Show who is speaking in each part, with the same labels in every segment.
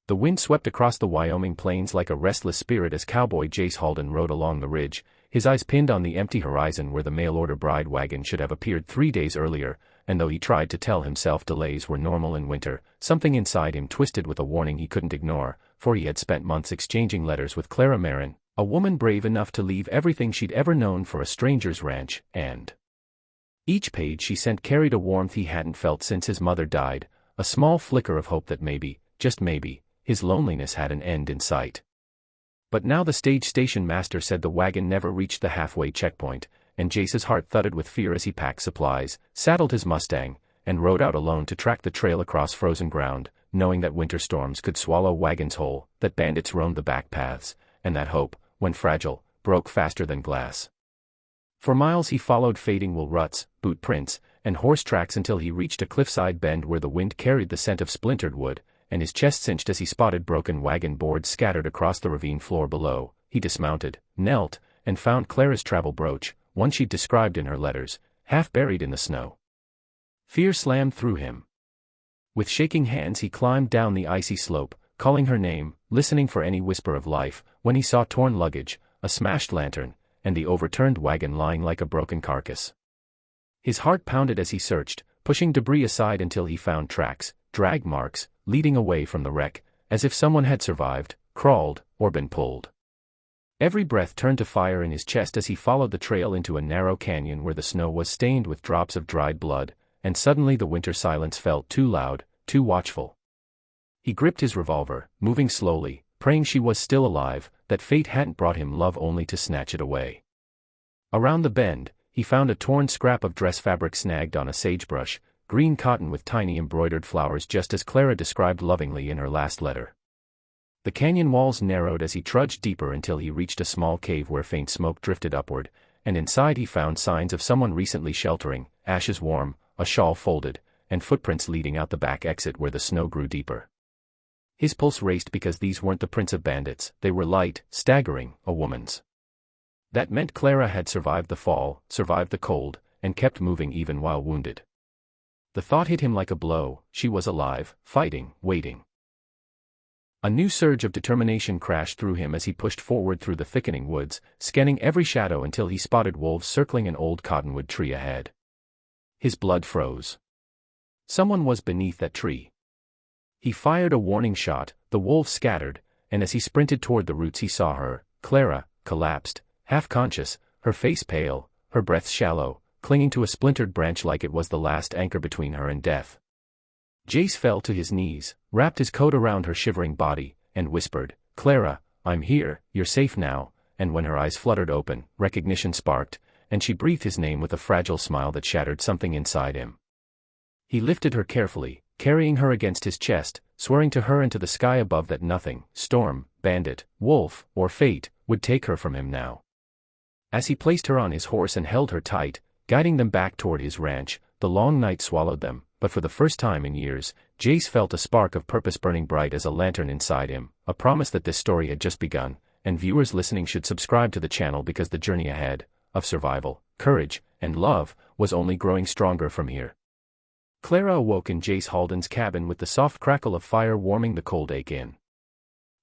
Speaker 1: The wind swept across the Wyoming plains like a restless spirit as Cowboy Jace Halden rode along the ridge, his eyes pinned on the empty horizon where the mail-order bride wagon should have appeared 3 days earlier, and though he tried to tell himself delays were normal in winter, something inside him twisted with a warning he couldn't ignore, for he had spent months exchanging letters with Clara Marin, a woman brave enough to leave everything she'd ever known for a stranger's ranch, and each page she sent carried a warmth he hadn't felt since his mother died, a small flicker of hope that maybe, just maybe, his loneliness had an end in sight. But now the station master said the wagon never reached the halfway checkpoint, and Jace's heart thudded with fear as he packed supplies, saddled his Mustang, and rode out alone to track the trail across frozen ground, knowing that winter storms could swallow wagons whole, that bandits roamed the back paths, and that hope, when fragile, broke faster than glass. For miles he followed fading wool ruts, boot prints, and horse tracks until he reached a cliffside bend where the wind carried the scent of splintered wood, and his chest cinched as he spotted broken wagon boards scattered across the ravine floor below. He dismounted, knelt, and found Clara's travel brooch, one she'd described in her letters, half buried in the snow. Fear slammed through him. With shaking hands he climbed down the icy slope, calling her name, listening for any whisper of life, when he saw torn luggage, a smashed lantern, and the overturned wagon lying like a broken carcass. His heart pounded as he searched, pushing debris aside until he found tracks, drag marks, leading away from the wreck, as if someone had survived, crawled, or been pulled. Every breath turned to fire in his chest as he followed the trail into a narrow canyon where the snow was stained with drops of dried blood, and suddenly the winter silence felt too loud, too watchful. He gripped his revolver, moving slowly, praying she was still alive, that fate hadn't brought him love only to snatch it away. Around the bend, he found a torn scrap of dress fabric snagged on a sagebrush, green cotton with tiny embroidered flowers just as Clara described lovingly in her last letter. The canyon walls narrowed as he trudged deeper until he reached a small cave where faint smoke drifted upward, and inside he found signs of someone recently sheltering, ashes warm, a shawl folded, and footprints leading out the back exit where the snow grew deeper. His pulse raced because these weren't the prints of bandits, they were light, staggering, a woman's. That meant Clara had survived the fall, survived the cold, and kept moving even while wounded. The thought hit him like a blow, she was alive, fighting, waiting. A new surge of determination crashed through him as he pushed forward through the thickening woods, scanning every shadow until he spotted wolves circling an old cottonwood tree ahead. His blood froze. Someone was beneath that tree. He fired a warning shot, the wolves scattered, and as he sprinted toward the roots he saw her, Clara, collapsed, half-conscious, her face pale, her breath shallow, clinging to a splintered branch like it was the last anchor between her and death. Jace fell to his knees, wrapped his coat around her shivering body, and whispered, "Clara, I'm here, you're safe now," and when her eyes fluttered open, recognition sparked, and she breathed his name with a fragile smile that shattered something inside him. He lifted her carefully, carrying her against his chest, swearing to her and to the sky above that nothing, storm, bandit, wolf, or fate, would take her from him now. As he placed her on his horse and held her tight, guiding them back toward his ranch, the long night swallowed them, but for the first time in years, Jace felt a spark of purpose burning bright as a lantern inside him, a promise that this story had just begun, and viewers listening should subscribe to the channel because the journey ahead, of survival, courage, and love, was only growing stronger from here. Clara awoke in Jace Halden's cabin with the soft crackle of fire warming the cold ache in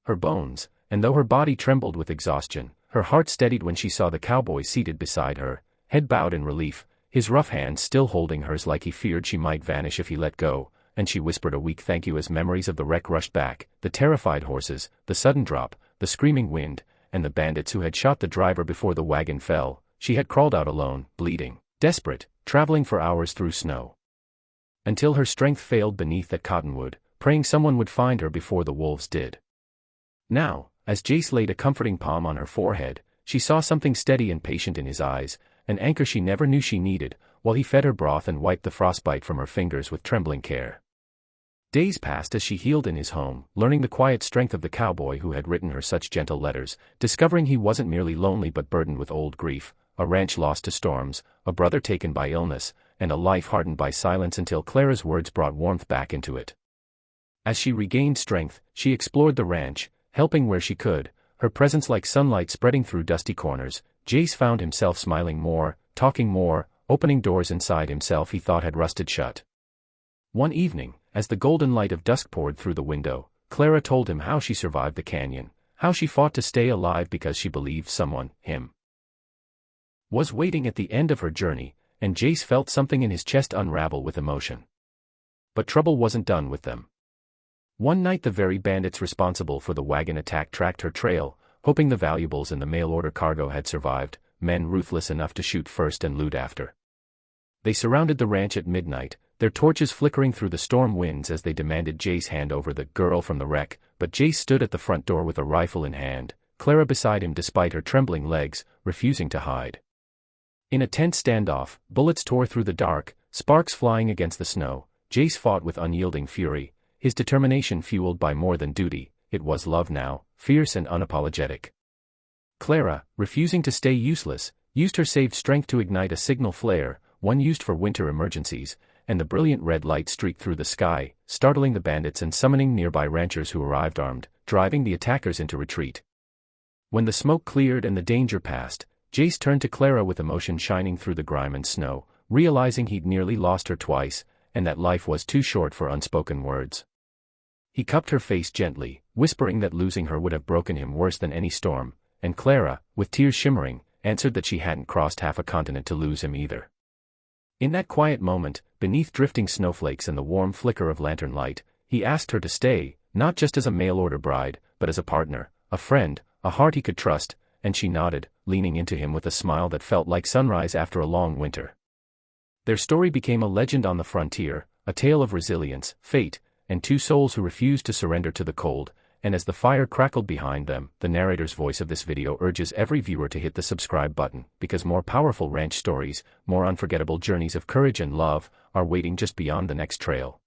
Speaker 1: her bones, and though her body trembled with exhaustion, her heart steadied when she saw the cowboy seated beside her, head bowed in relief, his rough hands still holding hers like he feared she might vanish if he let go, and she whispered a weak thank you as memories of the wreck rushed back, the terrified horses, the sudden drop, the screaming wind, and the bandits who had shot the driver before the wagon fell. She had crawled out alone, bleeding, desperate, traveling for hours through snow, until her strength failed beneath that cottonwood, praying someone would find her before the wolves did. Now, as Jace laid a comforting palm on her forehead, she saw something steady and patient in his eyes, an anchor she never knew she needed, while he fed her broth and wiped the frostbite from her fingers with trembling care. Days passed as she healed in his home, learning the quiet strength of the cowboy who had written her such gentle letters, discovering he wasn't merely lonely but burdened with old grief, a ranch lost to storms, a brother taken by illness, and a life hardened by silence until Clara's words brought warmth back into it. As she regained strength, she explored the ranch, helping where she could, her presence like sunlight spreading through dusty corners. Jace found himself smiling more, talking more, opening doors inside himself he thought had rusted shut. One evening, as the golden light of dusk poured through the window, Clara told him how she survived the canyon, how she fought to stay alive because she believed someone, him, was waiting at the end of her journey, and Jace felt something in his chest unravel with emotion. But trouble wasn't done with them. One night the very bandits responsible for the wagon attack tracked her trail, hoping the valuables in the mail-order cargo had survived, men ruthless enough to shoot first and loot after. They surrounded the ranch at midnight, their torches flickering through the storm winds as they demanded Jace hand over the girl from the wreck, but Jace stood at the front door with a rifle in hand, Clara beside him despite her trembling legs, refusing to hide. In a tense standoff, bullets tore through the dark, sparks flying against the snow. Jace fought with unyielding fury, his determination fueled by more than duty. It was love now, fierce and unapologetic. Clara, refusing to stay useless, used her saved strength to ignite a signal flare, one used for winter emergencies, and the brilliant red light streaked through the sky, startling the bandits and summoning nearby ranchers who arrived armed, driving the attackers into retreat. When the smoke cleared and the danger passed, Jace turned to Clara with emotion shining through the grime and snow, realizing he'd nearly lost her twice, and that life was too short for unspoken words. He cupped her face gently, whispering that losing her would have broken him worse than any storm, and Clara, with tears shimmering, answered that she hadn't crossed half a continent to lose him either. In that quiet moment, beneath drifting snowflakes and the warm flicker of lantern light, he asked her to stay, not just as a mail-order bride, but as a partner, a friend, a heart he could trust, and she nodded, leaning into him with a smile that felt like sunrise after a long winter. Their story became a legend on the frontier, a tale of resilience, fate, and two souls who refused to surrender to the cold, and as the fire crackled behind them, the narrator's voice of this video urges every viewer to hit the subscribe button, because more powerful ranch stories, more unforgettable journeys of courage and love, are waiting just beyond the next trail.